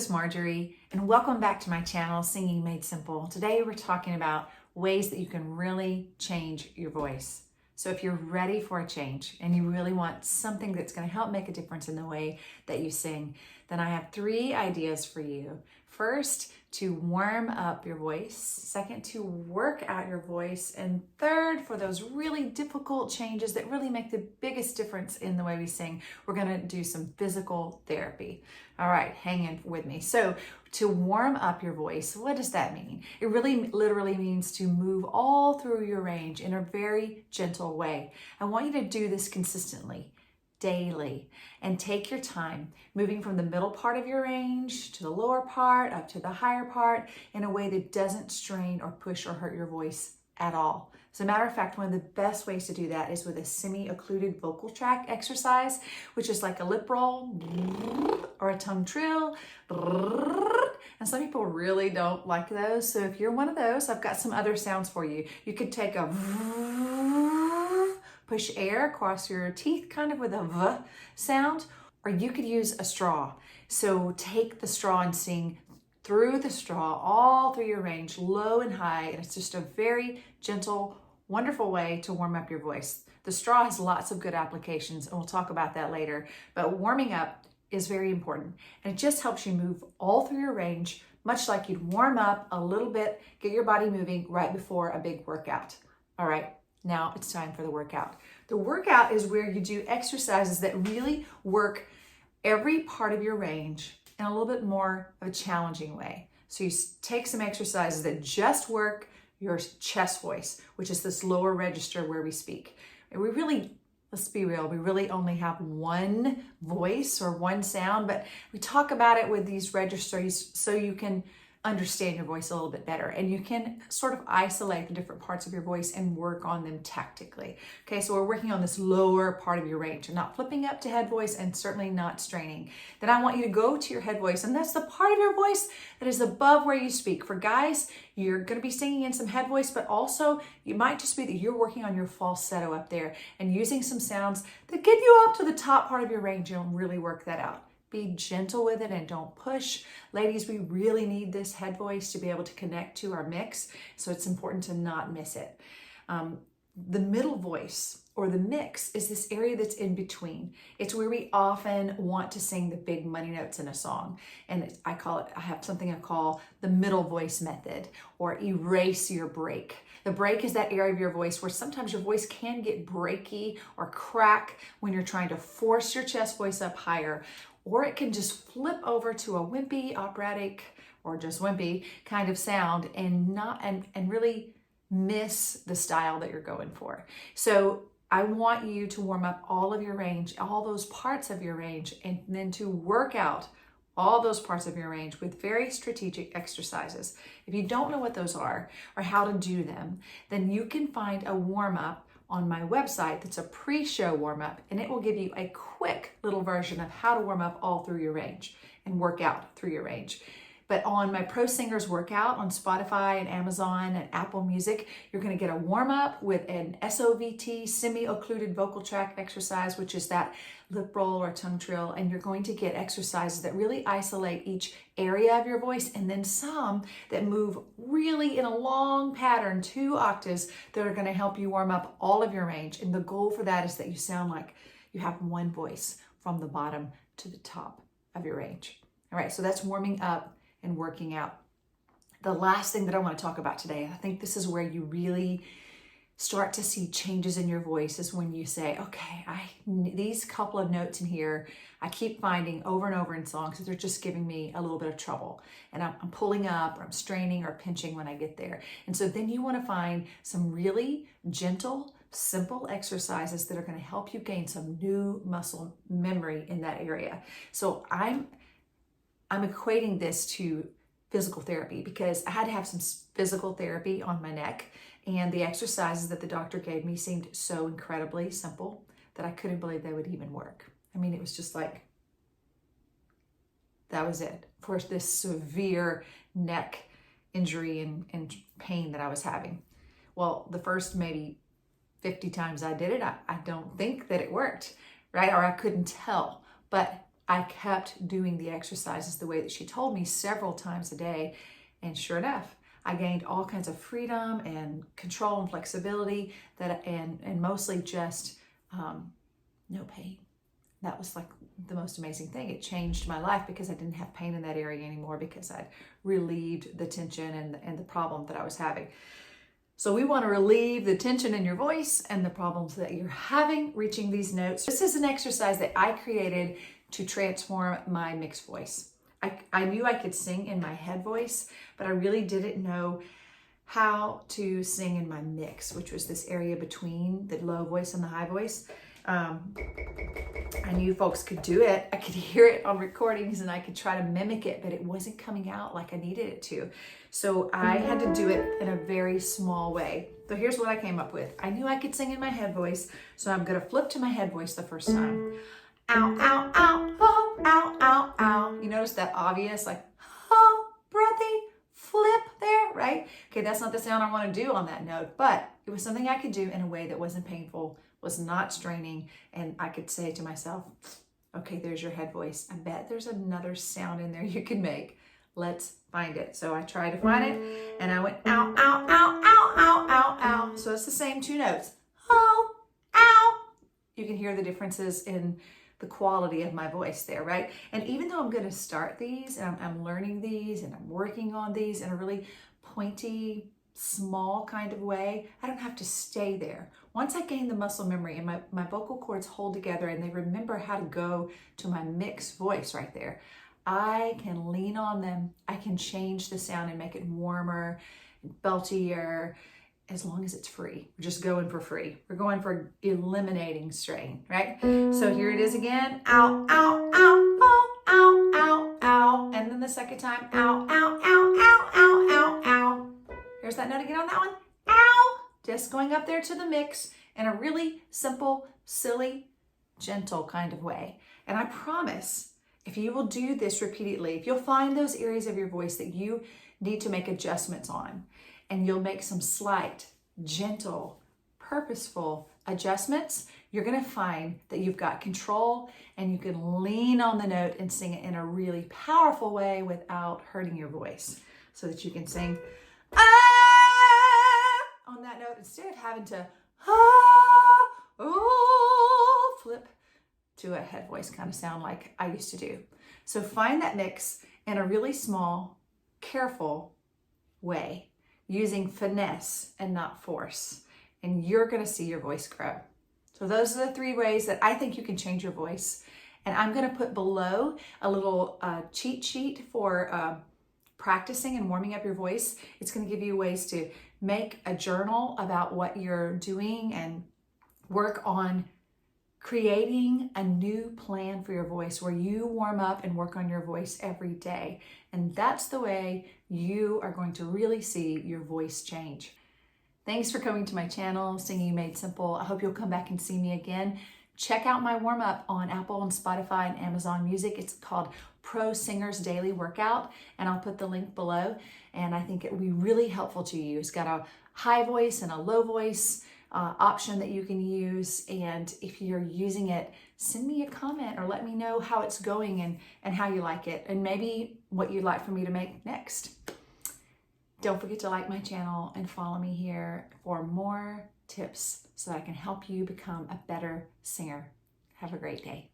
host Marjorie, and welcome back to my channel, Singing Made Simple. Today we're talking about ways that you can really change your voice. So if you're ready for a change and you really want something that's going to help make a difference in the way that you sing, then I have 3 ideas for you. First, to warm up your voice. Second, to work out your voice. And third, for those really difficult changes that really make the biggest difference in the way we sing, we're going to do some physical therapy. All right, hang in with me. So to warm up your voice, what does that mean? It really literally means to move all through your range in a very gentle way. I want you to do this consistently, daily, and take your time moving from the middle part of your range to the lower part up to the higher part in a way that doesn't strain or push or hurt your voice at all. As a matter of fact, one of the best ways to do that is with a semi-occluded vocal tract exercise, which is like a lip roll or a tongue trill. And some people really don't like those. So if you're one of those, I've got some other sounds for you. You could take a push air across your teeth kind of with a V sound, or you could use a straw. So take the straw and sing through the straw, all through your range, low and high, and it's just a very gentle, wonderful way to warm up your voice. The straw has lots of good applications, and we'll talk about that later, but warming up is very important, and it just helps you move all through your range, much like you'd warm up a little bit, get your body moving right before a big workout. All right, now it's time for the workout. The workout is where you do exercises that really work every part of your range in a little bit more of a challenging way. So you take some exercises that just work your chest voice, which is this lower register where we speak. And we really, let's be real, we really only have one voice or one sound, but we talk about it with these registers so you can understand your voice a little bit better, and you can sort of isolate the different parts of your voice and work on them tactically. Okay, so we're working on this lower part of your range and not flipping up to head voice and certainly not straining. Then I want you to go to your head voice, and that's the part of your voice that is above where you speak. For guys, you're going to be singing in some head voice, but also it might just be that you're working on your falsetto up there and using some sounds that get you up to the top part of your range and really work that out. Be gentle with it and don't push. Ladies, we really need this head voice to be able to connect to our mix, so it's important to not miss it. The middle voice or the mix is this area that's in between. It's where we often want to sing the big money notes in a song. And I have something I call the middle voice method, or erase your break. The break is that area of your voice where sometimes your voice can get breaky or crack when you're trying to force your chest voice up higher, or it can just flip over to a wimpy, operatic, or just wimpy kind of sound and really miss the style that you're going for. So I want you to warm up all of your range, all those parts of your range, and then to work out all those parts of your range with very strategic exercises. If you don't know what those are or how to do them, then you can find a warm-up on my website that's a pre-show warm-up, and it will give you a quick little version of how to warm up all through your range and work out through your range. But on my Pro Singers Workout on Spotify and Amazon and Apple Music, you're going to get a warm-up with an SOVT, semi-occluded vocal tract exercise, which is that lip roll or tongue trill, and you're going to get exercises that really isolate each area of your voice, and then some that move really in a long pattern, 2 octaves, that are going to help you warm up all of your range. And the goal for that is that you sound like you have one voice from the bottom to the top of your range. All right, so that's warming up and working out. The last thing that I want to talk about today, I think this is where you really start to see changes in your voice, is when you say, okay, these couple of notes in here, I keep finding over and over in songs that they're just giving me a little bit of trouble. And I'm pulling up, or I'm straining or pinching when I get there. And so then you want to find some really gentle, simple exercises that are going to help you gain some new muscle memory in that area. So I'm equating this to physical therapy, because I had to have some physical therapy on my neck, and the exercises that the doctor gave me seemed so incredibly simple that I couldn't believe they would even work. I mean, it was just like, that was it for this severe neck injury and pain that I was having. Well, the first maybe 50 times I did it, I don't think that it worked, right? Or I couldn't tell. But I kept doing the exercises the way that she told me several times a day. And sure enough, I gained all kinds of freedom and control and flexibility and mostly just no pain. That was like the most amazing thing. It changed my life because I didn't have pain in that area anymore because I'd relieved the tension and the problem that I was having. So we want to relieve the tension in your voice and the problems that you're having reaching these notes. This is an exercise that I created to transform my mixed voice. I knew I could sing in my head voice, but I really didn't know how to sing in my mix, which was this area between the low voice and the high voice. I knew folks could do it. I could hear it on recordings and I could try to mimic it, but it wasn't coming out like I needed it to. So I had to do it in a very small way. So here's what I came up with. I knew I could sing in my head voice, so I'm gonna flip to my head voice the first time. Ow, ow, ow, oh, ow, ow, ow. You notice that obvious, like, oh, breathy flip there, right? Okay, that's not the sound I want to do on that note, but it was something I could do in a way that wasn't painful, was not straining, and I could say to myself, okay, there's your head voice. I bet there's another sound in there you can make. Let's find it. So I tried to find it, and I went, ow, ow, ow, ow, ow, ow, ow. So it's the same two notes. Oh, ow. You can hear the differences in the quality of my voice there, right? And even though I'm going to start these and I'm learning these and I'm working on these in a really pointy, small kind of way, I don't have to stay there. Once I gain the muscle memory and my vocal cords hold together and they remember how to go to my mixed voice right there, I can lean on them. I can change the sound and make it warmer and beltier, as long as it's free. We're just going for free. We're going for eliminating strain, right? So here it is again. Ow, ow, ow, oh, ow, ow, ow. And then the second time, ow, ow, ow, ow, ow, ow, ow. Here's that note again on that one. Ow. Just going up there to the mix in a really simple, silly, gentle kind of way. And I promise, if you will do this repeatedly, if you'll find those areas of your voice that you need to make adjustments on, and you'll make some slight, gentle, purposeful adjustments, you're gonna find that you've got control and you can lean on the note and sing it in a really powerful way without hurting your voice, so that you can sing ah on that note instead of having to ah, oh, flip to a head voice kind of sound like I used to do. So find that mix in a really small, careful way, using finesse and not force, and you're going to see your voice grow. So those are the 3 ways that I think you can change your voice. And I'm going to put below a little cheat sheet for practicing and warming up your voice. It's going to give you ways to make a journal about what you're doing and work on creating a new plan for your voice where you warm up and work on your voice every day. And that's the way you are going to really see your voice change. Thanks for coming to my channel, Singing Made Simple. I hope you'll come back and see me again. Check out my warm-up on Apple and Spotify and Amazon Music. It's called Pro Singers Daily Workout, and I'll put the link below. And I think it will be really helpful to you. It's got a high voice and a low voice option that you can use, and if you're using it, send me a comment or let me know how it's going and how you like it, and maybe what you'd like for me to make next. Don't forget to like my channel and follow me here for more tips so that I can help you become a better singer. Have a great day.